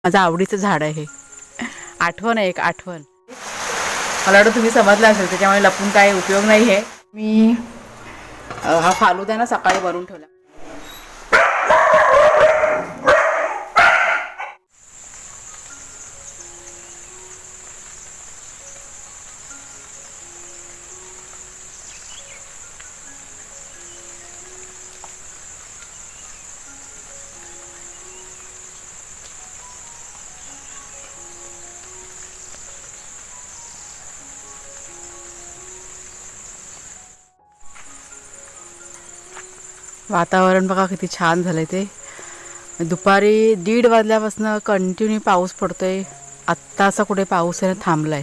माझं आवडीचं झाड आहे हे. आठवण आहे, एक आठवण. मला वाटतं तुम्ही समजलं असेल, त्याच्यामुळे लपून काय उपयोग नाही आहे. मी हा फालुदा ना सकाळी भरून ठेवला. वातावरण बघा किती छान झालंय ते. दुपारी 1:30 वाजल्यापासून कंटिन्यू पाऊस पडतोय. आत्ता असा कुठे पाऊस आहे थांबलाय.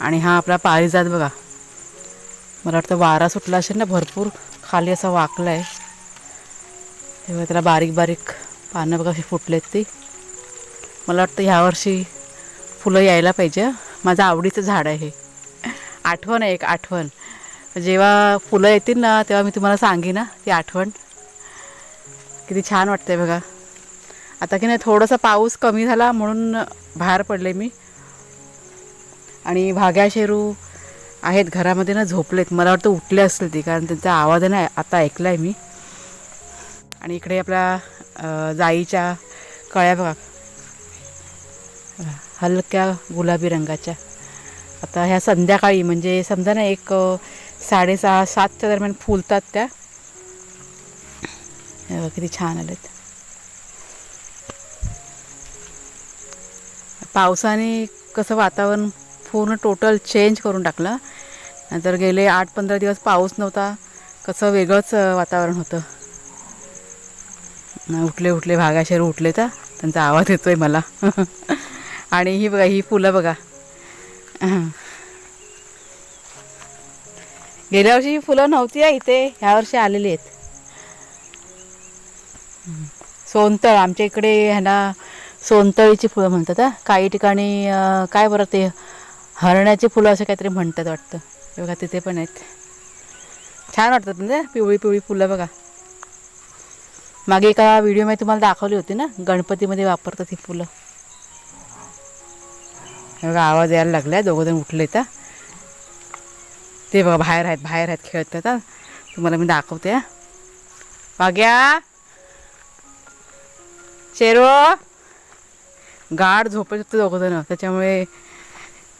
आणि हा आपला पारिजात बघा, मला वाटतं वारा सुटला असेल ना, भरपूर खाली असा वाकलाय. तेव्हा त्याला बारीक बारीक पानं बघा अशी फुटलेत ती. मला वाटतं ह्यावर्षी फुलं यायला पाहिजे. माझं आवडीचं झाड आहे हे. आठवण आहे, एक आठवण. जेव्हा फुलं येतील ना तेव्हा मी तुम्हाला सांगेन ना ती आठवण. किती छान वाटतंय बघा. आता की नाही थोडासा पाऊस कमी झाला म्हणून बाहेर पडले मी. आणि भाग्या शेरू आहेत घरामध्ये ना, झोपलेत. मला वाटतं उठले असतील ती, कारण त्यांचा आवाज आहे ना आता ऐकला आहे मी. आणि इकडे आपल्या जाईच्या कळ्या बघा, हलक्या गुलाबी रंगाच्या. आता ह्या संध्याकाळी म्हणजे समजा ना 6:30-7च्या दरम्यान फुलतात त्या. किती छान आलेत. पावसाने कसं वातावरण पूर्ण टोटल चेंज करून टाकलं. नंतर गेले 8-15 दिवस पाऊस नव्हता. कसं वेगळंच वातावरण होतं. उठले भागाशेरू उठले तर त्यांचा आवाज येतोय मला. आणि ही बघा, ही फुलं बघा. गेल्या वर्षी ही फुलं नव्हती आहे इथे, ह्या वर्षी आलेली आहेत. सोनतळ आमच्या इकडे ह्याला सोनतळीची फुलं म्हणतात. काही ठिकाणी काय बरं ते हरण्याची फुलं असं काहीतरी म्हणतात वाटतं. हे बघा तिथे पण आहेत. छान वाटतात म्हणजे पिवळी पिवळी फुलं बघा. मागे एका व्हिडिओमध्ये तुम्हाला दाखवली होती ना, गणपतीमध्ये वापरतात ही फुलं. हे बघा आवाज यायला लागला आहे. दोघंजण उठले तर ते बघा बाहेर आहेत खेळतात. तुम्हाला मी दाखवते. वाग्या शेरो गाढ झोपत होतं दोघंजण, त्याच्यामुळे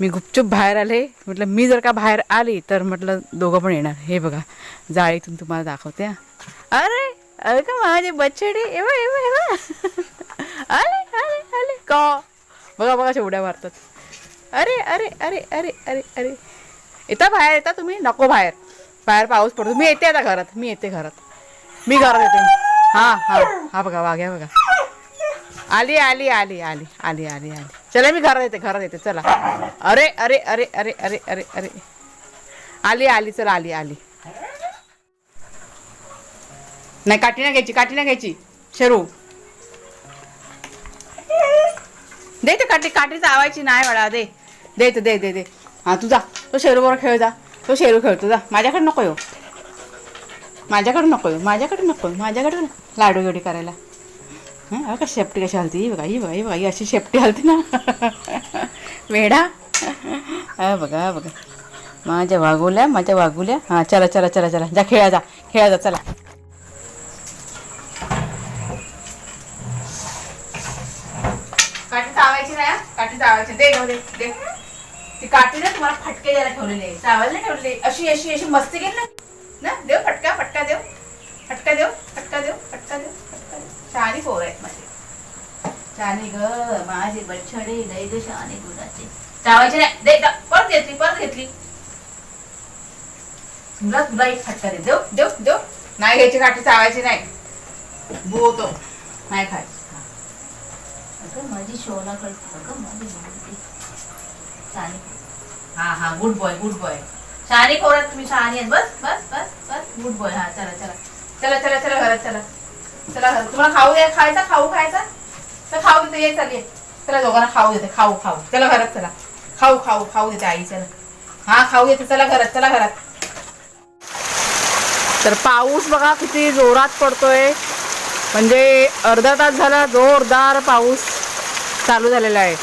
मी गुपचूप बाहेर आले. म्हटलं मी जर का बाहेर आली तर म्हटलं दोघं पण येणार. हे बघा जाळीतून तुम्हाला दाखवते. अरे अरे का माझे बछडे एवढं आले आले आले का बघा बघा शेवड्या मारतात. अरे अरे अरे अरे अरे अरे येता बाहेर, येता तुम्ही? नको बाहेर, बाहेर पाऊस पडतो. मी येते आता घरात, मी घरात येते. हां हां हा बघा वाघ्या बघा. आली आली आली आली आली आली आली चला मी घरात येते चला. अरे अरे अरे अरे अरे अरे अरे आली आली चला आली आली. नाही काठी नाही घ्यायची शेरू. दे ते काठी चावायची नाही बाळा. दे दे दे दे दे. हां तू जा, तो शेरू बरोबर खेळ जा. तो शेरू खेळतो जा. माझ्याकडे नको येऊ, माझ्याकडे लाडू एवढी करायला. हां का शेपटी कशी हलती. ही बघा ही अशी शेपटी हलते ना. वेडा. बघा माझ्या वागुल्या. हां चला जा खेळा जा चला. काठी चावायची दे. ती काठी ना तुम्हाला फटके द्यायला ठेवलेले आहे, चावायला नाही ठेवलेले. अशी मस्ती केली ना. देव फटका देव. शहाणी पोर आहेत माझे. शहाणी ग माझे बछडे लय ग शहाणे गुणाचे. चावायचे नाही. दे परत घेतली. तुला एक फटका दे. देव नाही घ्यायची काठी, चावायची नाही. बोतो नाही खायची. माझी शोला कळते हा गुड बॉय. शहाणी पोरात तुम्ही शहाणी आहेत. बस गुड बॉय. हा चला घरात चला घरात. तुम्हाला खायचा तर खाऊ देते. ये चालेल चला, दोघांना खाऊ देते. खाऊ चला घरात चला. खाऊ देते आई. चला हा खाऊ देते. चला घरात. तर पाऊस बघा किती जोरात पडतोय. म्हणजे अर्धा तास झाला जोरदार पाऊस. चालू झालेला आहे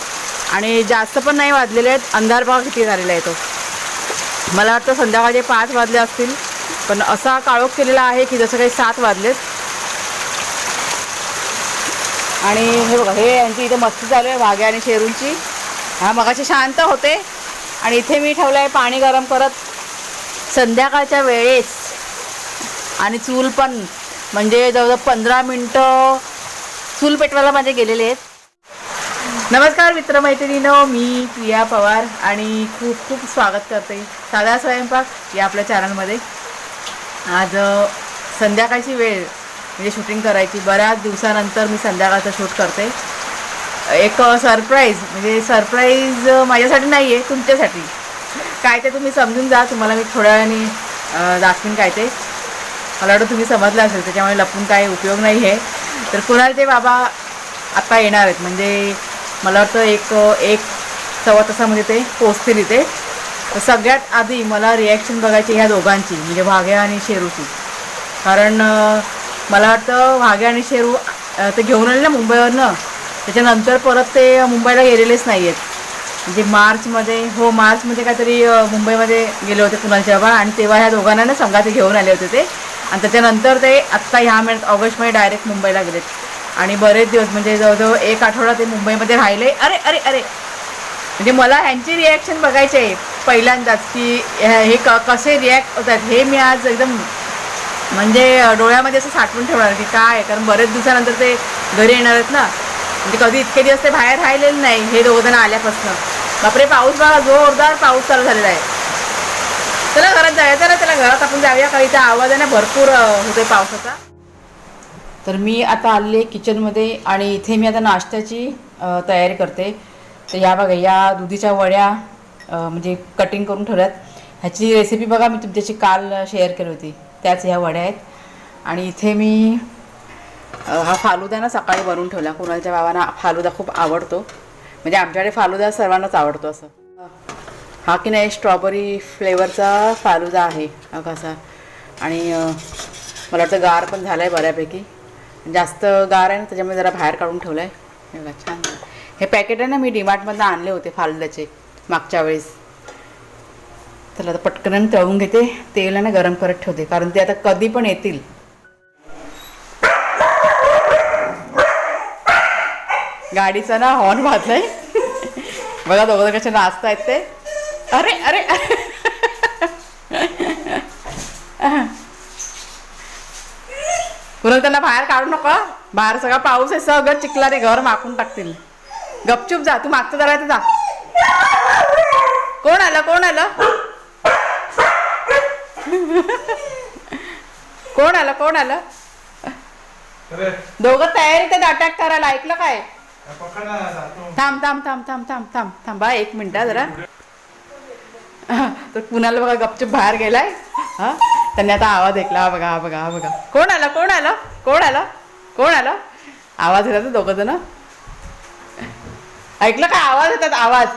आणि जास्त पण नाही वाजलेले आहेत. अंधार बघा किती झालेला आहे तो. मला वाटतं संध्याकाळचे 5 वाजले असतील, पण असा काळोख केलेला आहे की जसं काही 7 वाजलेत. आणि हे बघा, हे यांची इथे मस्ती चालू आहे वाघ्या आणि शेरूंची. हा मगाशी शांत होते आणि इथे मी ठेवलं आहे पाणी गरम करत संध्याकाळच्या वेळेस. आणि चूल पण म्हणजे जवळजवळ 15 मिनटं चूल पेटवायला माझे गेलेले आहेत. नमस्कार मित्रमैत्रिणींनो, मी प्रिया पवार आणि खूप खूप स्वागत करते साधा स्वयंपाक या आपल्या चॅनलमध्ये. आज संध्याकाळची वेळ म्हणजे शूटिंग करायची. बऱ्याच दिवसानंतर मी संध्याकाळचं शूट करते. एक सरप्राईज म्हणजे सरप्राईज माझ्यासाठी नाही आहे, तुमच्यासाठी. काय ते तुम्ही समजून जा. तुम्हाला मी थोड्या वेळाने दाखवीन काय ते. मला वाटतं तुम्ही समजलं असेल, त्याच्यामुळे लपून काय उपयोग नाही आहे. तर कुणालचे बाबा आत्ता येणार आहेत, म्हणजे मला वाटतं एक सव्वा तासामध्ये ते पोचतील इथे. तर सगळ्यात आधी मला रिॲक्शन बघायची ह्या दोघांची, म्हणजे वाघ्या आणि शेरूची. कारण मला वाटतं वाघ्या आणि शेरू ते घेऊन आले ना मुंबईवरनं, त्याच्यानंतर परत ते मुंबईला गेलेलेच नाही आहेत. म्हणजे मार्चमध्ये काहीतरी मुंबईमध्ये गेले होते कुणालचे बाबा, आणि तेव्हा ह्या दोघांना ना संघात घेऊन आले होते ते. आणि त्याच्यानंतर ते आत्ता ह्या महिन्यात ऑगस्टमध्ये डायरेक्ट मुंबईला गेलेत. आणि बरेच दिवस म्हणजे जवळजवळ 1 आठवडा ते मुंबईमध्ये राहिले. अरे अरे अरे म्हणजे मला ह्यांची रिॲक्शन बघायची आहे पहिल्यांदाच, की हे कसे रिॲक्ट होतात हे मी आज एकदम म्हणजे डोळ्यामध्ये असं साठवून ठेवणार की काय. कारण बरेच दिवसानंतर ते घरी येणार आहेत ना, म्हणजे कधी इतके दिवस ते बाहेर राहिलेले नाही हे दोघं आल्यापासून. बापरे, पाऊस बघा, जोरदार पाऊस चालू झालेला आहे. चला घरात जाऊया, चला घरात आपण जाऊया, कारण इथं आवाज आहे ना भरपूर होतोय पावसाचा. तर मी आता आले किचनमध्ये आणि इथे मी आता नाश्त्याची तयारी करते. तर या बघा, या दुधीच्या वड्या म्हणजे कटिंग करून ठेवल्यात. ह्याची रेसिपी बघा मी तुमच्याशी काल शेअर केली होती, त्याच ह्या वड्या आहेत. आणि इथे मी हा फालुदा ना सकाळी बनवून ठेवला. कुणालच्या बाबांना फालुदा खूप आवडतो, म्हणजे आमच्याकडे फालुदा सर्वांनाच आवडतो असं. हा की नाही स्ट्रॉबेरी फ्लेवरचा फालुदा आहे हा कसा. आणि मला वाटतं गार पण झाला आहे बऱ्यापैकी, जास्त गार आहे ना, त्याच्यामुळे जरा बाहेर काढून ठेवलं आहे. हे बघा छान. हे पॅकेट आहे ना, मी डीमार्टमधनं आणले होते फालुद्याचे मागच्या वेळेस. चला आता पटकन तळून घेते. तेल आहे ना गरम करत ठेवते, कारण ते आता कधी पण येतील. गाडीचा ना हॉर्न वाजलाय बघा, दोघं कसे नाचत आहेत ते. अरे अरे कुणाला त्यांना बाहेर काढू नका, बाहेर सगळा पाऊस आहे, सगळं चिखलाने घर माकून टाकतील. गपचूप जा, तू मागचं जरा जा. कोण आलं कोण आलं कोण आलं कोण आलं. दोघं तयारी ते अटॅक करायला, ऐकलं काय. थांब थांब थांब थांब थांब थांब थांबा 1 मिनिट जरा. तर कुणाला बघा गपचूप बाहेर गेलाय. हा त्यांनी आता आवाज ऐकला. हा बघा हा बघा हा बघा, कोण आलं कोण आलं कोण आलं कोण आलं. आवाज येतात दोघं जण, ऐकलं काय, आवाज येतात आवाज.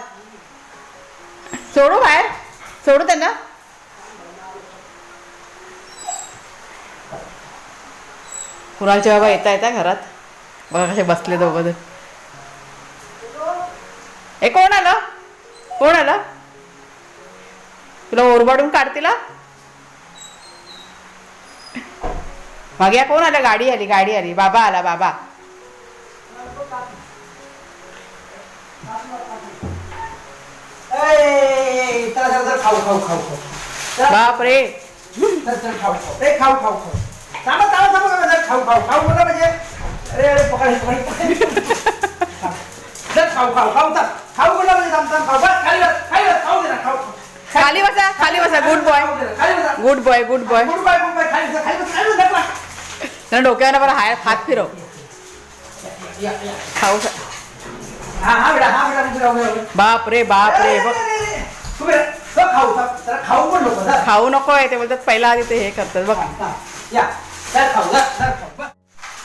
सोडू बाहेर, सोडू त्यांना. कुणालचे बाबा येता घरात बघा कसे बसले दोघं जण. ए कोण आलं कोण आलं, तुला ओरबाडून काढतील. मागे कोण आलं, गाडी आली गाडी आली, बाबा आला बाबा. बाप रे खाली बसा खाली बसा. Good boy good boy good boy. त्यांना डोक्यावर बरं हात फिरव. खाऊ बाप रे बाप रे बघ. खाऊ नकोय ते बोलतात, पहिला आधी ते हे करतात बघ.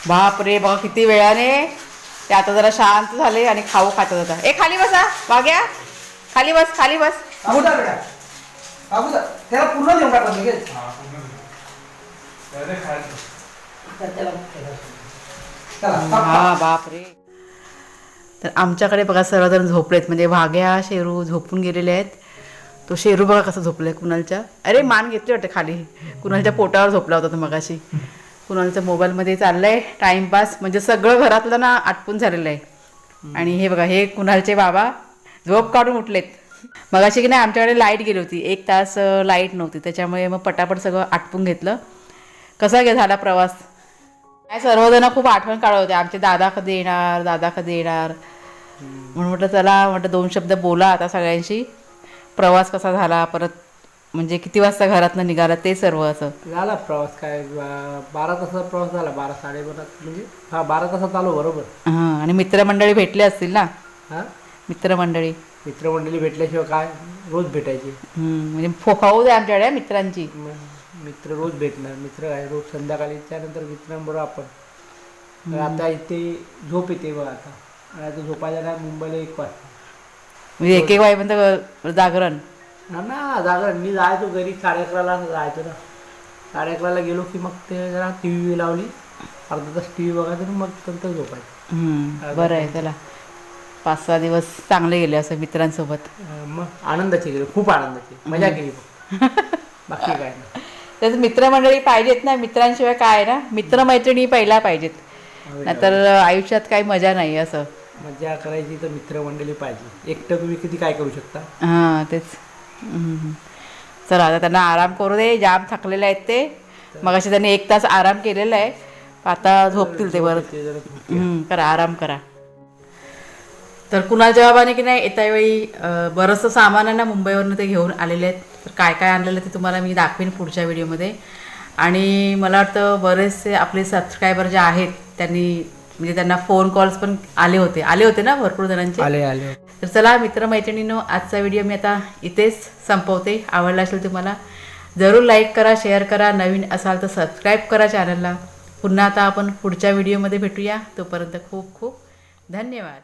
बाप रे बघा किती वेळाने ते आता जरा शांत झाले आणि खाऊ खातात आता. ए खाली बसा वाघ्या, खाली बस खाली बस. त्याला पूर्ण देऊन टाकलं. हा बाप रे. तर आमच्याकडे बघा सर्वजण झोपलेत, म्हणजे वाघ्या शेरू झोपून गेलेले आहेत. तो शेरू बघा कसं झोपलाय कुणालच्या, अरे मान घेतली वाटतं खाली, कुणालच्या पोटावर झोपला होता तो मगाशी. कुणालच्या मोबाईलमध्ये चाललंय टाईमपास, म्हणजे सगळं घरातलं ना आटपून झालेलं आहे. आणि हे बघा हे कुणालचे बाबा झोप काढून उठलेत. मगाशी की नाही आमच्याकडे लाईट गेली होती, 1 तास लाईट नव्हती, त्याच्यामुळे मग पटापट सगळं आटपून घेतलं. कसा झाला प्रवास? काय सर्वजण खूप आठवण काढत होते, आमचे दादा कधी येणार, दादा कधी येणार. म्हणून म्हटलं चला, म्हटलं 2 शब्द बोला आता सगळ्यांशी. प्रवास कसा झाला, परत म्हणजे किती वाजता घरातनं निघाला ते सर्व असं झाला प्रवास. काय 12 तासाचा प्रवास झाला, 12-12.5 म्हणजे 12 तासात आलो बरोबर. हां. आणि मित्रमंडळी भेटले असतील ना? हां, मित्रमंडळी मित्रमंडळी भेटल्याशिवाय काय, रोज भेटायची. म्हणजे फौज आहे आमच्याकडे मित्रांची. मित्र रोज भेटणार, मित्र आहे रोज संध्याकाळी. त्यानंतर मित्रांबरोबर आपण आता इथे झोप येते बघ आता. आणि आता झोपायला नाही मुंबईला 1 वाजता, म्हणजे 1-1 वाजेपर्यंत जागरण. ना जागा. मी जायचो घरी 11:30ला जायचो ना. 11:30ला गेलो की मग ते जरा टी व्ही लावली, अर्धा तास टी व्ही बघायचं आणि मग नंतर झोपायचं. बरं आहे. त्याला 5-6 दिवस चांगले गेले असं मित्रांसोबत. मग आनंदाचे गेले, खूप आनंदाचे, मजा केली बाकी काय नाही. त्याच मित्रमंडळी पाहिजेत ना, मित्रांशिवाय काय ना, मित्रमैत्रिणी पहिला पाहिजेत, नाहीतर आयुष्यात काही मजा नाही. असं मजा करायची तर मित्रमंडळी पाहिजे, एकटं तुम्ही किती काय करू शकता. हां तेच. चला आता त्यांना आराम करू दे, जाम थकलेले आहेत ते. मग असे त्यांनी 1 तास आराम केलेला आहे, आता झोपतील ते परत. करा आराम करा. तर कुणालच्या बाबाने की नाही येत्या वेळी बरंचसं सामान आहे ना मुंबईवरनं ते घेऊन आलेले आहेत. तर काय काय आणलेलं ते तुम्हाला मी दाखवीन पुढच्या व्हिडिओमध्ये. आणि मला वाटतं बरेचसे आपले सबस्क्रायबर जे आहेत त्यांनी म्हणजे त्यांना फोन कॉल्स पण आले होते ना भरपूर जणांचे. आले. तर चला मित्रमैत्रिणींनो, आजचा व्हिडिओ मी आता इथेच संपवते. आवडला असेल तुम्हाला जरूर लाईक करा, शेअर करा, नवीन असाल तर सबस्क्राईब करा चॅनलला. पुन्हा आता आपण पुढच्या व्हिडिओमध्ये भेटूया. तोपर्यंत खूप खूप धन्यवाद.